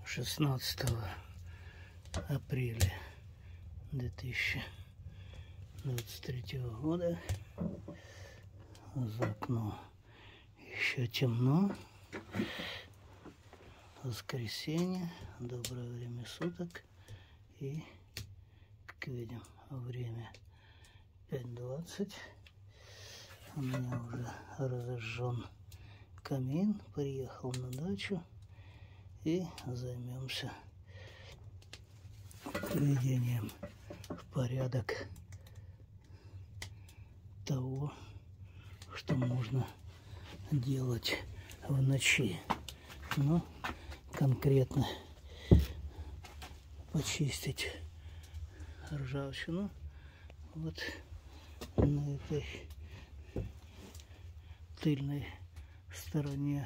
16 апреля 2023 года. За окном еще темно. Воскресенье, доброе время суток. И, как видим, время 5:20. У меня уже разожжен камин. Приехал на дачу и займемся приведением в порядок того, что можно делать в ночи. Ну, конкретно почистить ржавчину вот на этой тыльной стороне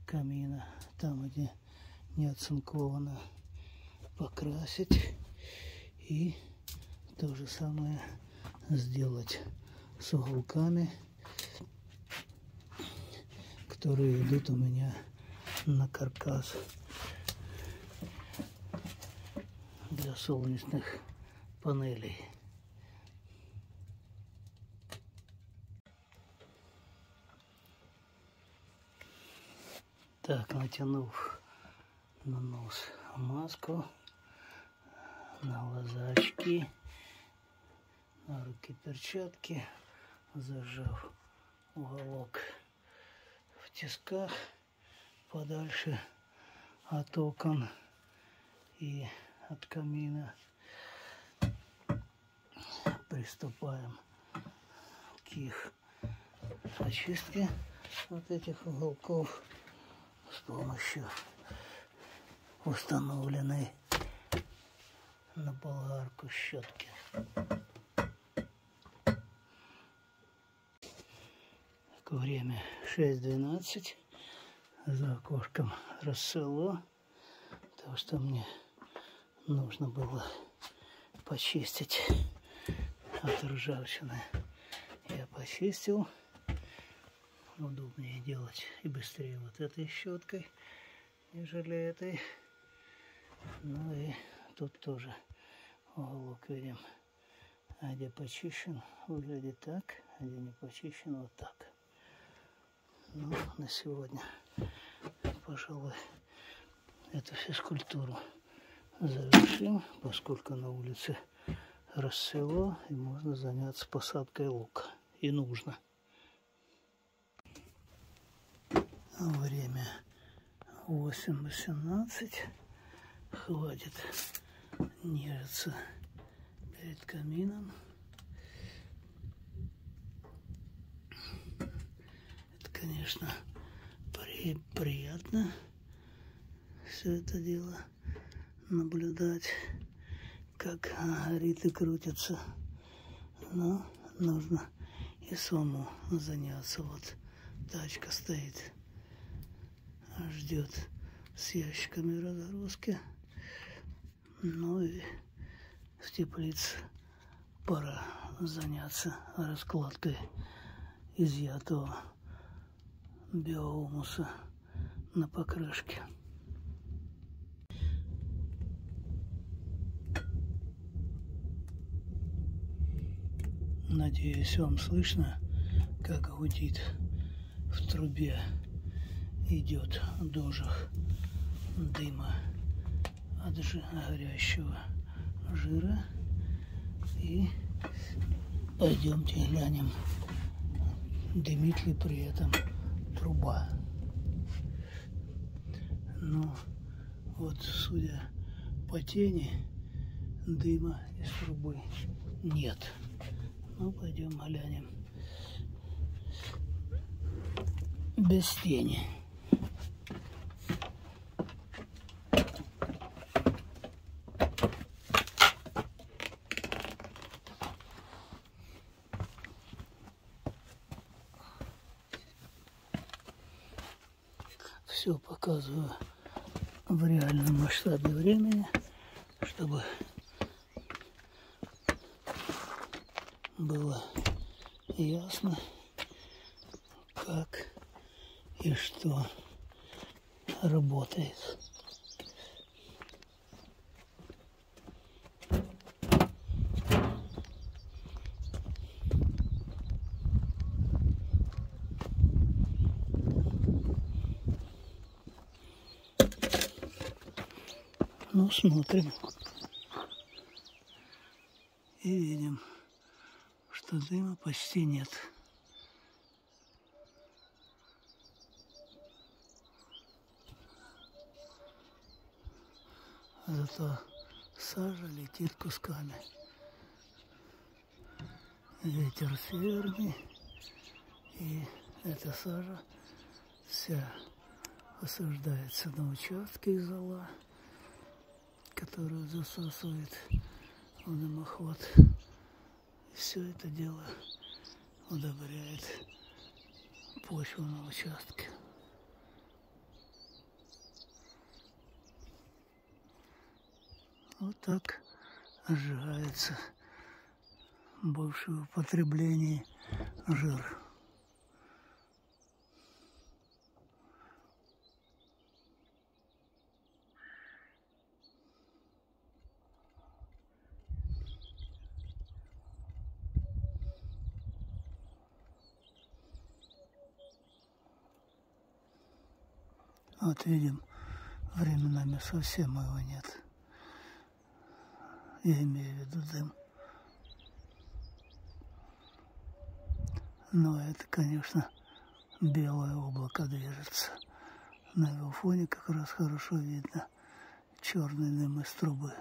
камина, там, где не оцинковано, покрасить, и то же самое сделать с уголками, которые идут у меня на каркас для солнечных панелей. Так, натянув на нос маску, на глаза очки, на руки перчатки, зажав уголок в тисках подальше от окон и от камина, приступаем к их очистке вот этих уголков с помощью установленной на болгарку щетки. Время 6:12. За окошком рассвело. То, что мне нужно было почистить от ржавчины, я почистил. Удобнее делать и быстрее вот этой щеткой, нежели этой. Ну и тут тоже уголок видим, а где почищен, выглядит так, а где не почищен, вот так. Ну, на сегодня, пожалуй, эту физкультуру завершим, поскольку на улице рассвело и можно заняться посадкой лука. И нужно. Время 8:18. Хватит нежиться перед камином. Это, конечно, приятно все это дело наблюдать, как горит и крутится. Но нужно и самому заняться. Вот тачка стоит, ждет с ящиками разгрузки. Ну и в теплице пора заняться раскладкой изъятого биогумуса на покрышке. Надеюсь, вам слышно, как гудит в трубе. Идет дожиг дыма от горящего жира. И пойдемте глянем, дымит ли при этом труба. Ну, вот, судя по тени, дыма из трубы нет. Ну, пойдем глянем без тени. Все показываю в реальном масштабе времени, чтобы было ясно, как и что работает. Ну, смотрим. И видим, что дыма почти нет. Зато сажа летит кусками. Ветер северный, и эта сажа вся осаждается на участке из зола, которую засасывает в дымоход. И все это дело удобряет почву на участке. Вот так сжигается бывший в употреблении жир. Вот видим, временами совсем его нет. Я имею в виду дым. Но это, конечно, белое облако движется. На его фоне как раз хорошо видно черный дым из трубы.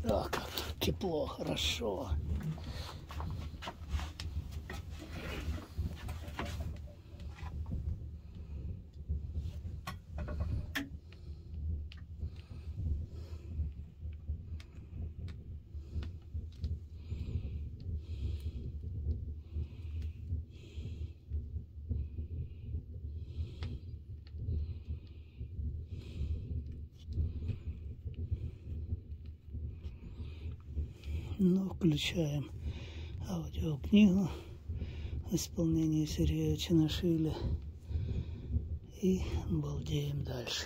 Ах, как тепло, хорошо. Ну, включаем аудиокнигу в исполнении Сергея Чинашвили и балдеем дальше.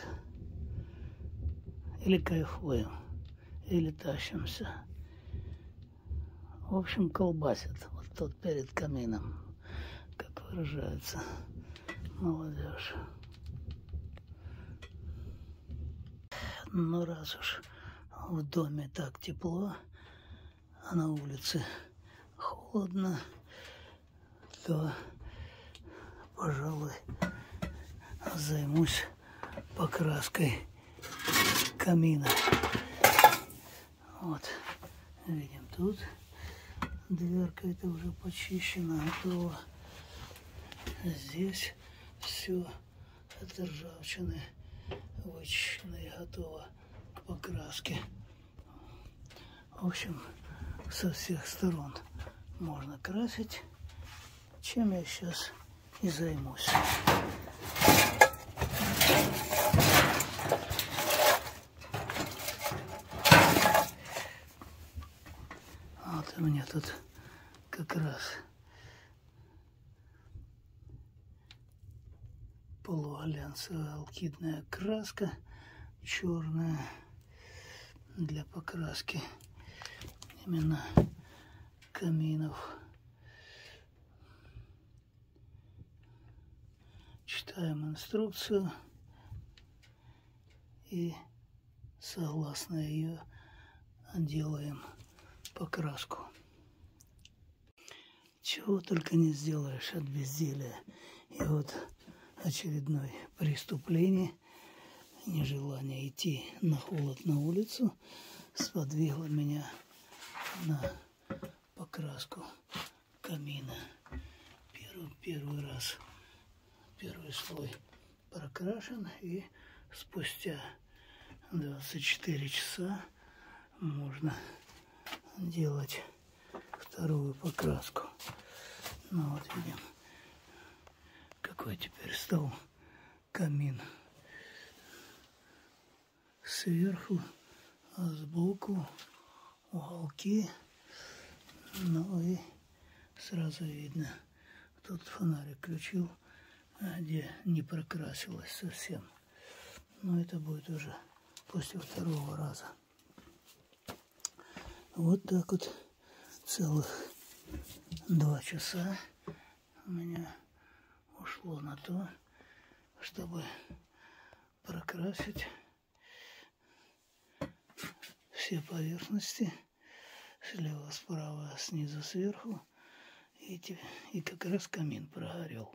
Или кайфуем, или тащимся. В общем, колбасит вот тут перед камином, как выражается молодежь. Ну, раз уж в доме так тепло, а на улице холодно, то, пожалуй, займусь покраской камина. Вот, видим, тут дверка это уже почищена, готова. Здесь все от ржавчины вычищено и готово к покраске. В общем, со всех сторон можно красить, чем я сейчас и займусь. Вот у меня тут как раз полуглянцевая алкидная краска черная для покраски именно каминов. Читаем инструкцию и согласно ее делаем покраску. Чего только не сделаешь от безделия. И вот очередное преступление. Нежелание идти на холод на улицу сподвигло меня на покраску камина. Первый раз, первый слой прокрашен, и спустя 24 часа можно делать вторую покраску. Ну вот видим, какой теперь стал камин. Сверху, а сбоку уголки. Ну и сразу видно, тут фонарик включил, где не прокрасилось совсем. Но это будет уже после второго раза. Вот так вот целых 2 часа у меня ушло на то, чтобы прокрасить все поверхности, слева, справа, снизу, сверху, и как раз камин прогорел.